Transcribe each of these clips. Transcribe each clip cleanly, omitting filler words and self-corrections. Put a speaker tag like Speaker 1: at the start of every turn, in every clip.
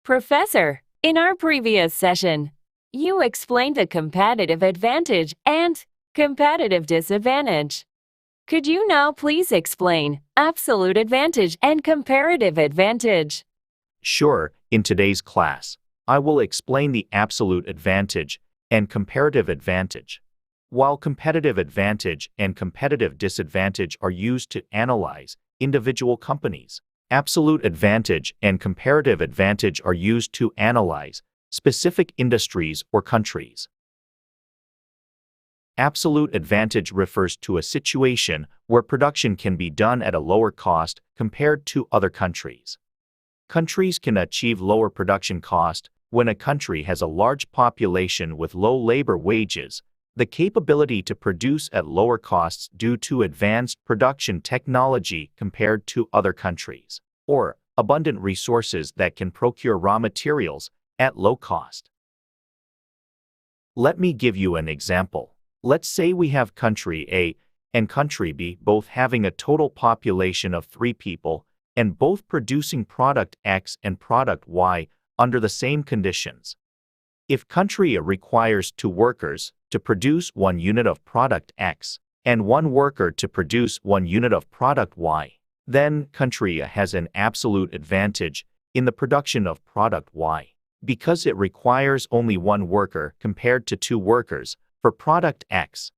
Speaker 1: Professor, in our previous session, you explained the competitive advantage and competitive disadvantage. Could you now please explain absolute advantage and comparative advantage?
Speaker 2: Sure, in today's class, I will explain the absolute advantage and comparative advantage. While competitive advantage and competitive disadvantage are used to analyze individual companies, absolute advantage and comparative advantage are used to analyze specific industries or countries. Absolute advantage refers to a situation where production can be done at a lower cost compared to other countries. Countries can achieve lower production cost when a country has a large population with low labor wages, the capability to produce at lower costs due to advanced production technology compared to other countries, or abundant resources that can procure raw materials at low cost. Let me give you an example. Let's say we have country A and country B both having a total population of 3 people and both producing product X and product Y under the same conditions. If country A requires 2 workers to produce 1 unit of product X and 1 worker to produce 1 unit of product Y, then country A has an absolute advantage in the production of product Y because it requires only 1 worker compared to 2 workers for product X.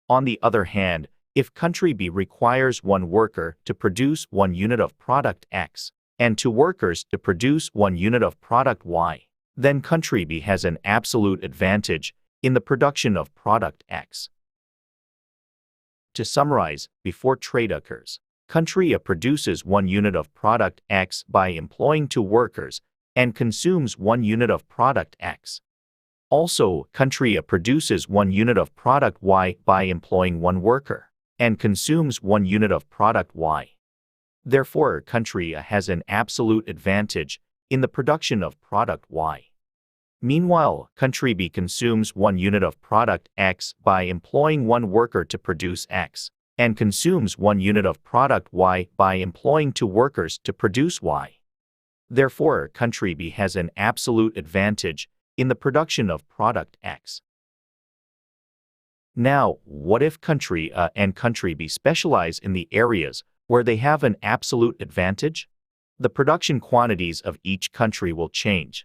Speaker 2: On the other hand, if country B requires 1 worker to produce 1 unit of product X and 2 workers to produce 1 unit of product Y, then country B has an absolute advantage in the production of product X. To summarize, before trade occurs, country A produces 1 unit of product X by employing 2 workers and consumes 1 unit of product X. Also, country A produces 1 unit of product Y by employing 1 worker and consumes 1 unit of product Y. Therefore, country A has an absolute advantage in the production of product Y. Meanwhile, country B consumes 1 unit of product X by employing 1 worker to produce X and consumes 1 unit of product Y by employing 2 workers to produce Y. Therefore, country B has an absolute advantage in the production of product X. Now, what if country A and country B specialize in the areas where they have an absolute advantage? The production quantities of each country will change.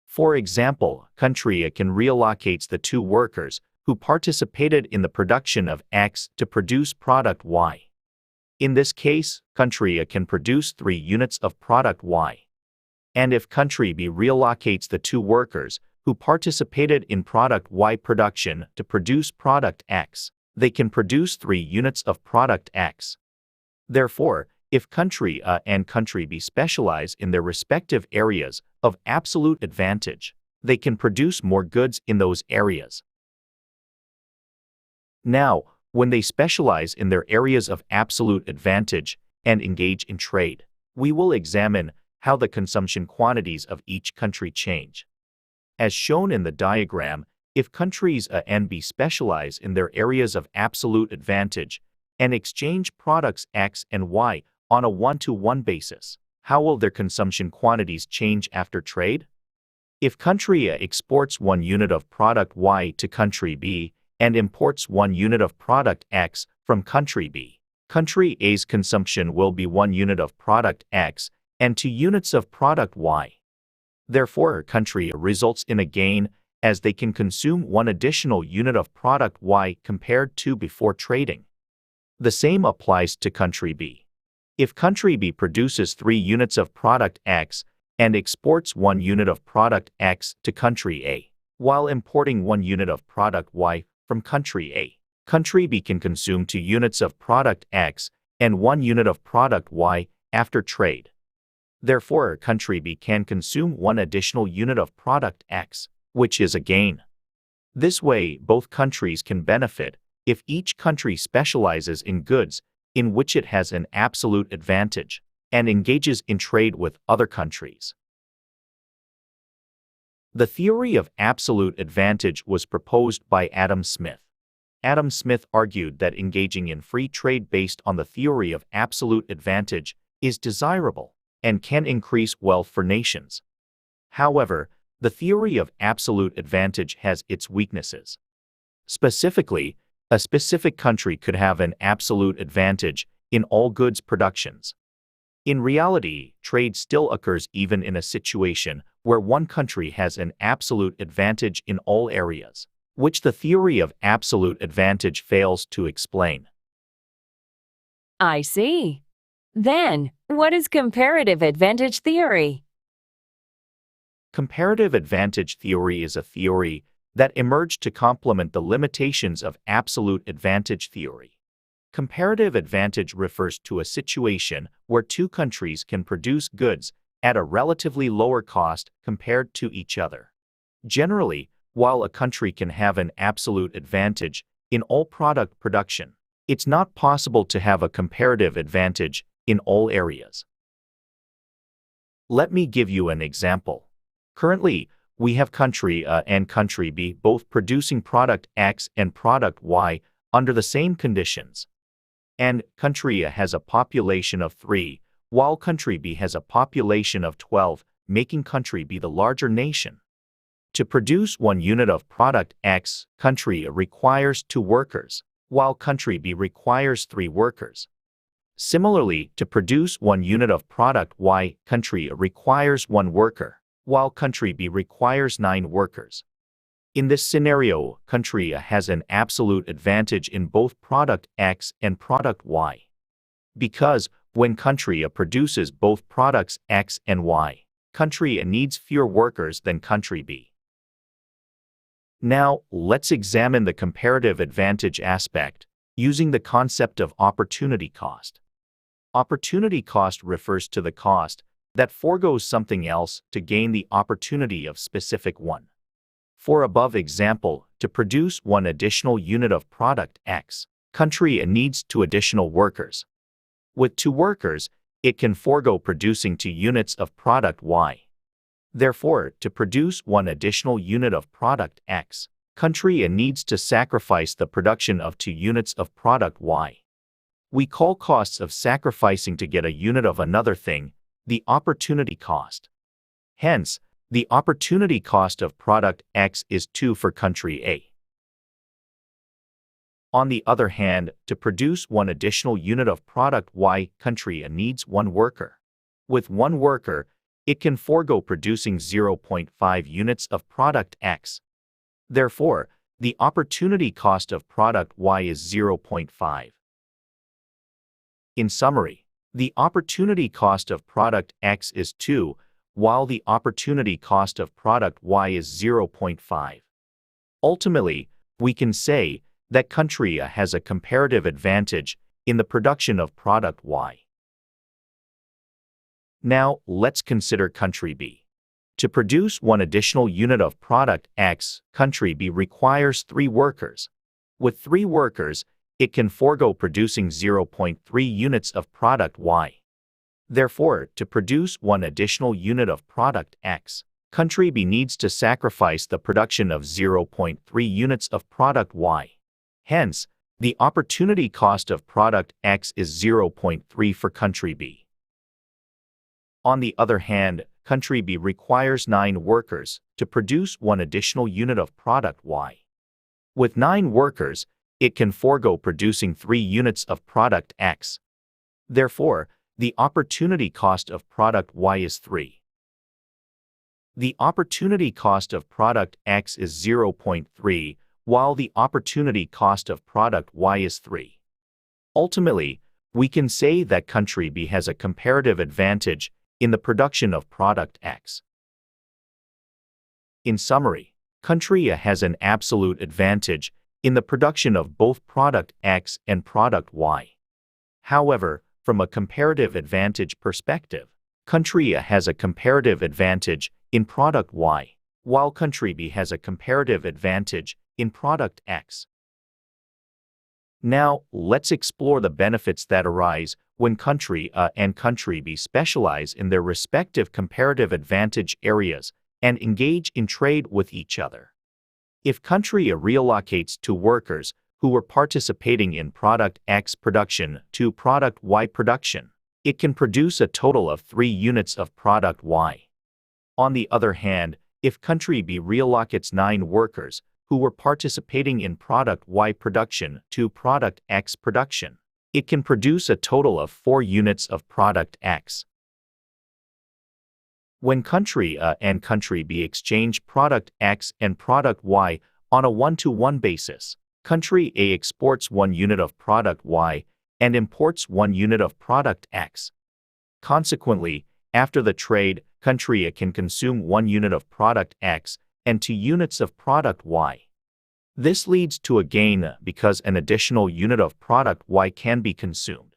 Speaker 2: For example, country A can reallocate the 2 workers who participated in the production of X to produce product Y. In this case, country A can produce 3 units of product Y. And if country B reallocates the 2 workers who participated in product Y production to produce product X, they can produce 3 units of product X. Therefore, if country A and country B specialize in their respective areas of absolute advantage, they can produce more goods in those areas. Now, when they specialize in their areas of absolute advantage and engage in trade, we will examine how the consumption quantities of each country change. As shown in the diagram, if countries A and B specialize in their areas of absolute advantage and exchange products X and Y on a 1-to-1 basis, how will their consumption quantities change after trade? If country A exports 1 unit of product Y to country B and imports 1 unit of product X from country B, country A's consumption will be 1 unit of product X and 2 units of product Y. Therefore, country A results in a gain as they can consume 1 additional unit of product Y compared to before trading. The same applies to country B. If country B produces 3 units of product X and exports 1 unit of product X to country A, while importing 1 unit of product Y from country A, country B can consume 2 units of product X and 1 unit of product Y after trade. Therefore, country B can consume 1 additional unit of product X, which is a gain. This way, both countries can benefit if each country specializes in goods in which it has an absolute advantage and engages in trade with other countries. The theory of absolute advantage was proposed by Adam Smith. Adam Smith argued that engaging in free trade based on the theory of absolute advantage is desirable and can increase wealth for nations. However, the theory of absolute advantage has its weaknesses. Specifically, a specific country could have an absolute advantage in all goods productions. In reality, trade still occurs even in a situation where one country has an absolute advantage in all areas, which the theory of absolute advantage fails to explain.
Speaker 1: I see. Then, what is comparative advantage theory?
Speaker 2: Comparative advantage theory is a theory that emerged to complement the limitations of absolute advantage theory. Comparative advantage refers to a situation where two countries can produce goods at a relatively lower cost compared to each other. Generally, while a country can have an absolute advantage in all product production, it's not possible to have a comparative advantage in all areas. Let me give you an example. Currently, we have country A and country B both producing product X and product Y under the same conditions. And country A has a population of 3, while country B has a population of 12, making country B the larger nation. To produce 1 unit of product X, country A requires 2 workers, while country B requires 3 workers. Similarly, to produce 1 unit of product Y, country A requires 1 worker, while country B requires 9 workers. In this scenario, country A has an absolute advantage in both product X and product Y. Because, when country A produces both products X and Y, country A needs fewer workers than country B. Now, let's examine the comparative advantage aspect, using the concept of opportunity cost. Opportunity cost refers to the cost that forgoes something else to gain the opportunity of specific one. For above example, to produce 1 additional unit of product X, country A needs 2 additional workers. With 2 workers, it can forego producing 2 units of product Y. Therefore, to produce 1 additional unit of product X, country A needs to sacrifice the production of 2 units of product Y. We call costs of sacrificing to get a unit of another thing the opportunity cost. Hence, the opportunity cost of product X is 2 for country A. On the other hand, to produce 1 additional unit of product Y, country A needs 1 worker. With 1 worker, it can forego producing 0.5 units of product X. Therefore, the opportunity cost of product Y is 0.5. In summary, the opportunity cost of product X is 2, while the opportunity cost of product Y is 0.5. Ultimately, we can say that country A has a comparative advantage in the production of product Y. Now, let's consider country B. To produce 1 additional unit of product X, country B requires 3 workers. With 3 workers, it can forego producing 0.3 units of product Y. Therefore, to produce 1 additional unit of product X, country B needs to sacrifice the production of 0.3 units of product Y. Hence, the opportunity cost of product X is 0.3 for country B. On the other hand, country B requires 9 workers to produce 1 additional unit of product Y. With 9 workers, it can forego producing 3 units of product X. Therefore, the opportunity cost of product Y is 3. The opportunity cost of product X is 0.3, while the opportunity cost of product Y is 3. Ultimately, we can say that country B has a comparative advantage in the production of product X. In summary, country A has an absolute advantage in the production of both product X and product Y. However, from a comparative advantage perspective, country A has a comparative advantage in product Y, while country B has a comparative advantage in product X. Now, let's explore the benefits that arise when country A and country B specialize in their respective comparative advantage areas and engage in trade with each other. If country A relocates 2 workers who were participating in product X production to product Y production, it can produce a total of 3 units of product Y. On the other hand, if country B relocates 9 workers who were participating in product Y production to product X production, it can produce a total of 4 units of product X. When country A and country B exchange product X and product Y on a 1-to-1 basis, country A exports 1 unit of product Y and imports 1 unit of product X. Consequently, after the trade, country A can consume 1 unit of product X and 2 units of product Y. This leads to a gain because an additional unit of product Y can be consumed.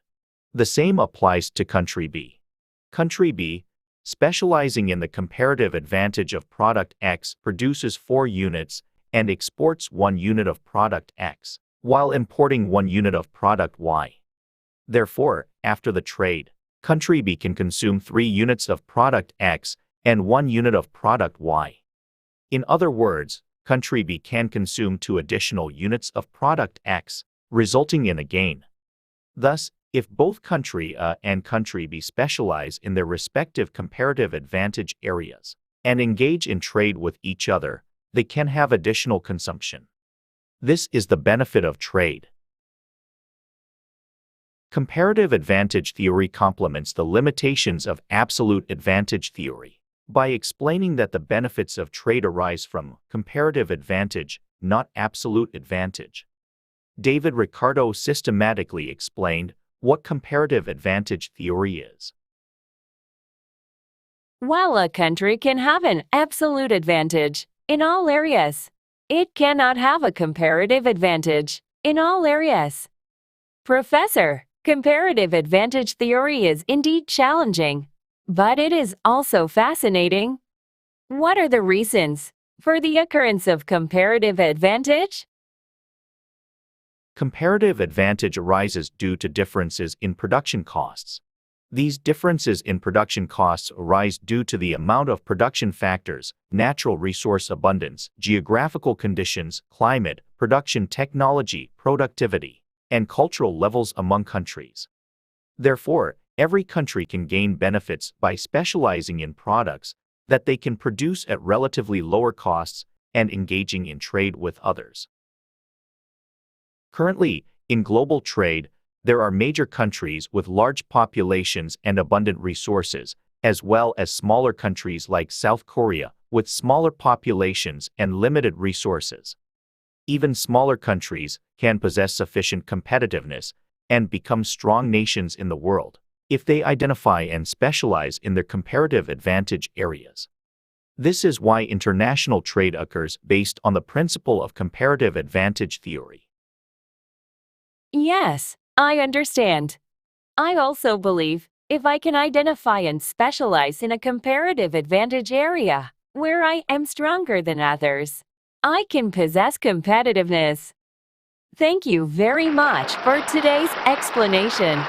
Speaker 2: The same applies to country B. Country B, specializing in the comparative advantage of product X, produces 4 units and exports 1 unit of product X, while importing 1 unit of product Y. Therefore, after the trade, country B can consume 3 units of product X and 1 unit of product Y. In other words, country B can consume 2 additional units of product X, resulting in a gain. Thus, if both country A and country B specialize in their respective comparative advantage areas and engage in trade with each other, they can have additional consumption. This is the benefit of trade. Comparative advantage theory complements the limitations of absolute advantage theory by explaining that the benefits of trade arise from comparative advantage, not absolute advantage. David Ricardo systematically explained what comparative advantage theory is.
Speaker 1: While a country can have an absolute advantage in all areas, it cannot have a comparative advantage in all areas. Professor, comparative advantage theory is indeed challenging, but it is also fascinating. What are the reasons for the occurrence of comparative advantage?
Speaker 2: Comparative advantage arises due to differences in production costs. These differences in production costs arise due to the amount of production factors, natural resource abundance, geographical conditions, climate, production technology, productivity, and cultural levels among countries. Therefore, every country can gain benefits by specializing in products that they can produce at relatively lower costs and engaging in trade with others. Currently, in global trade, there are major countries with large populations and abundant resources, as well as smaller countries like South Korea with smaller populations and limited resources. Even smaller countries can possess sufficient competitiveness and become strong nations in the world if they identify and specialize in their comparative advantage areas. This is why international trade occurs based on the principle of comparative advantage theory.
Speaker 1: Yes, I understand. I also believe if I can identify and specialize in a comparative advantage area where I am stronger than others, I can possess competitiveness. Thank you very much for today's explanation.